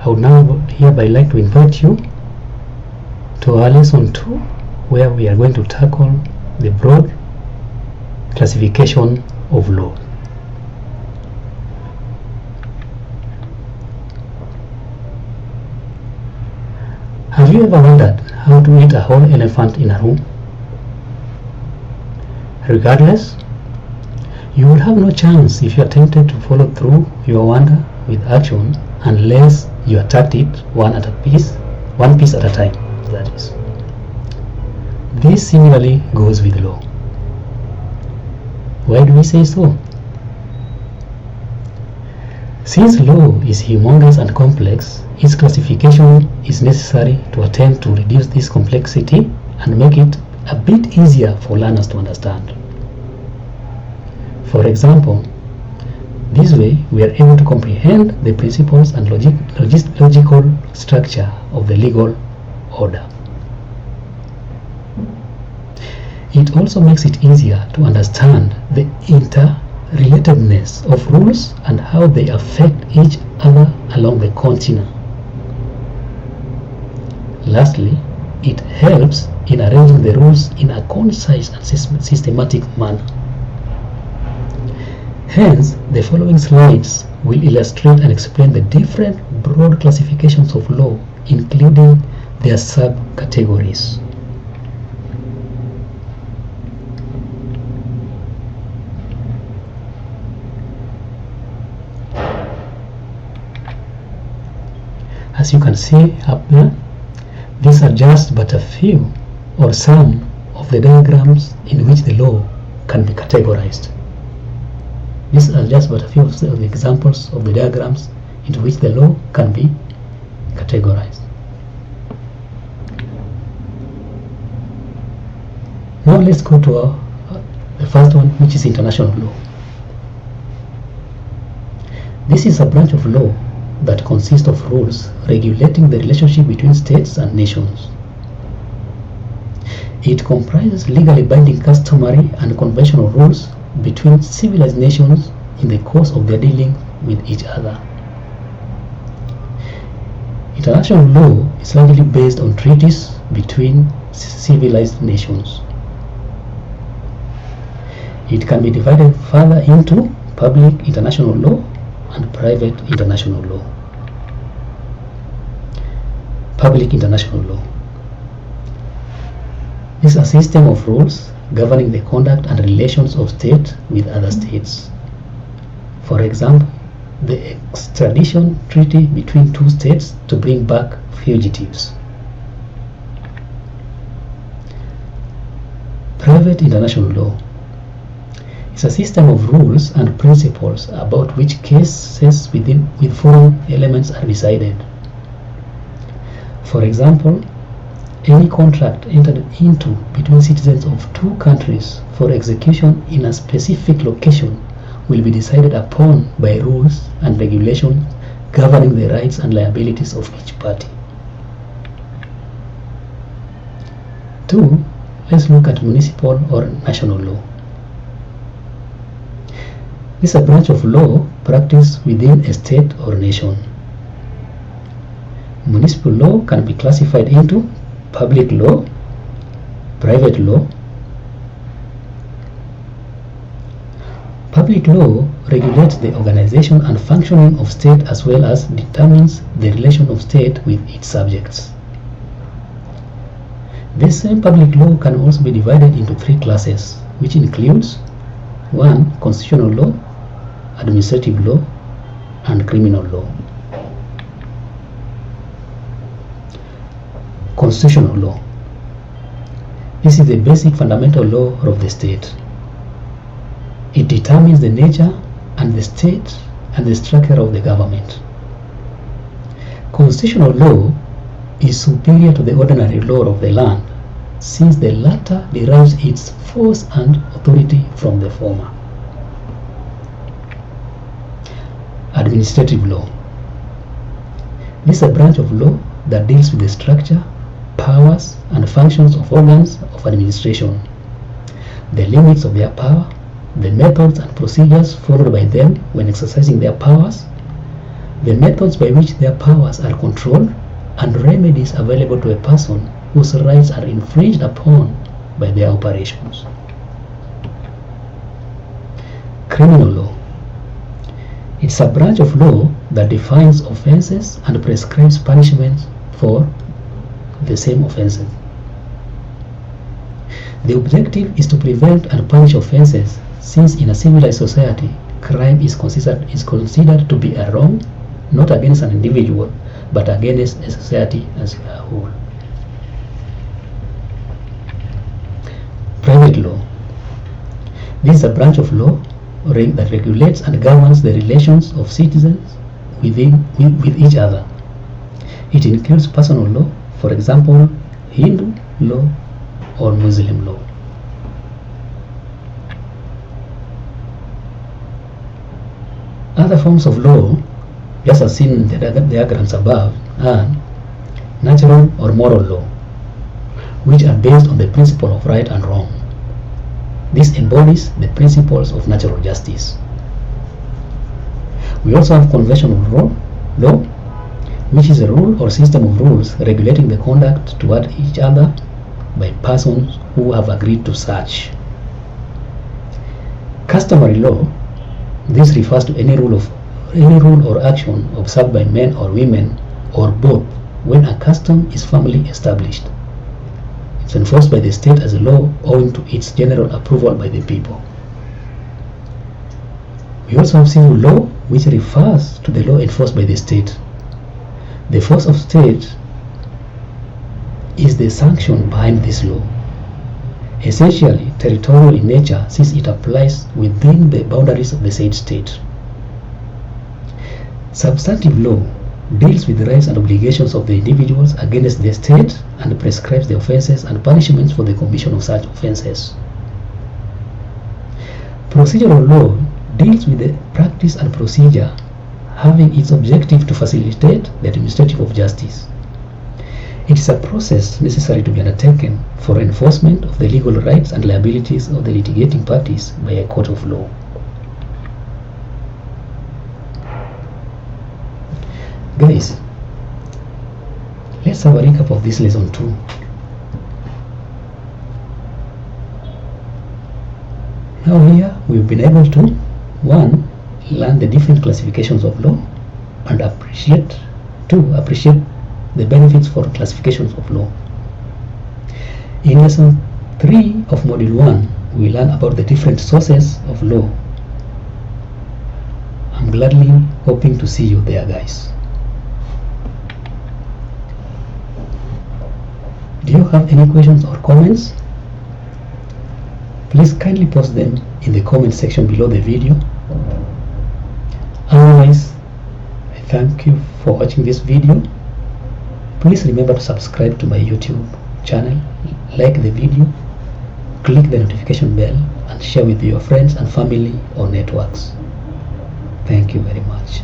I would now hereby like to invite you to our lesson 2, where we are going to tackle the broad classification of law. Have you ever wondered how to eat a whole elephant in a room? Regardless, you will have no chance if you are tempted to follow through your wonder with action unless you attack it one piece at a time, that is. This similarly goes with law. Why do we say so? Since law is humongous and complex, its classification is necessary to attempt to reduce this complexity and make it a bit easier for learners to understand. For example, this way we are able to comprehend the principles and logical structure of the legal order. It also makes it easier to understand the interrelatedness of rules and how they affect each other along the continuum. Lastly, it helps in arranging the rules in a concise and systematic manner. Hence, the following slides will illustrate and explain the different broad classifications of law, including their subcategories. As you can see up there, these are just but a few or some of the diagrams in which the law can be categorized. These are just but a few of the examples of the diagrams into which the law can be categorized. Now let's go to the first one, which is international law. This is a branch of law that consists of rules regulating the relationship between states and nations. It comprises legally binding customary and conventional rules between civilized nations in the course of their dealing with each other. International law is largely based on treaties between civilized nations. It can be divided further into public international law and private international law. Public international law is a system of rules governing the conduct and relations of states with other states. For example, the extradition treaty between two states to bring back fugitives. Private international law is a system of rules and principles about which cases with foreign elements are decided. For example, any contract entered into between citizens of two countries for execution in a specific location will be decided upon by rules and regulations governing the rights and liabilities of each party. 2. Let's look at municipal or national law. This is a branch of law practiced within a state or nation. Municipal law can be classified into public law, private law. Public law regulates the organization and functioning of state as well as determines the relation of state with its subjects. This same public law can also be divided into 3 classes, which includes 1. Constitutional law, administrative law, and criminal law. Constitutional law. This is the basic fundamental law of the state. It determines the nature and the state and the structure of the government. Constitutional law is superior to the ordinary law of the land, since the latter derives its force and authority from the former. Administrative law. This is a branch of law that deals with the structure, powers, and functions of organs of administration, the limits of their power, the methods and procedures followed by them when exercising their powers, the methods by which their powers are controlled, and remedies available to a person whose rights are infringed upon by their operations. Criminal law. It's a branch of law that defines offenses and prescribes punishments for the same offenses. The objective is to prevent and punish offenses, since in a civilized society, crime is considered to be a wrong, not against an individual, but against a society as a whole. Private law. This is a branch of law that regulates and governs the relations of citizens with each other. It includes personal law, for example, Hindu law or Muslim law. Other forms of law, just as seen in the diagrams above, are natural or moral law, which are based on the principle of right and wrong. This embodies the principles of natural justice. We also have conventional law, which is a rule or system of rules regulating the conduct toward each other by persons who have agreed to such. Customary law. This refers to any rule or action observed by men or women or both when a custom is firmly established. It's enforced by the state as a law owing to its general approval by the people. We also have civil law, which refers to the law enforced by the state. The force of state is the sanction behind this law. Essentially territorial in nature, since it applies within the boundaries of the said state. Substantive law deals with the rights and obligations of the individuals against the state and prescribes the offenses and punishments for the commission of such offenses. Procedural law deals with the practice and procedure, having its objective to facilitate the administration of justice. It is a process necessary to be undertaken for enforcement of the legal rights and liabilities of the litigating parties by a court of law. Guys, let's have a recap of this lesson 2. Now here we've been able to 1. Learn the different classifications of law and appreciate the benefits for classifications of law. In lesson 3 of module 1, we learn about the different sources of law. I'm gladly hoping to see you there, guys. Do you have any questions or comments? Please kindly post them in the comment section below the video. Otherwise, I thank you for watching this video. Please remember to subscribe to my YouTube channel, like the video, click the notification bell, and share with your friends and family or networks. Thank you very much.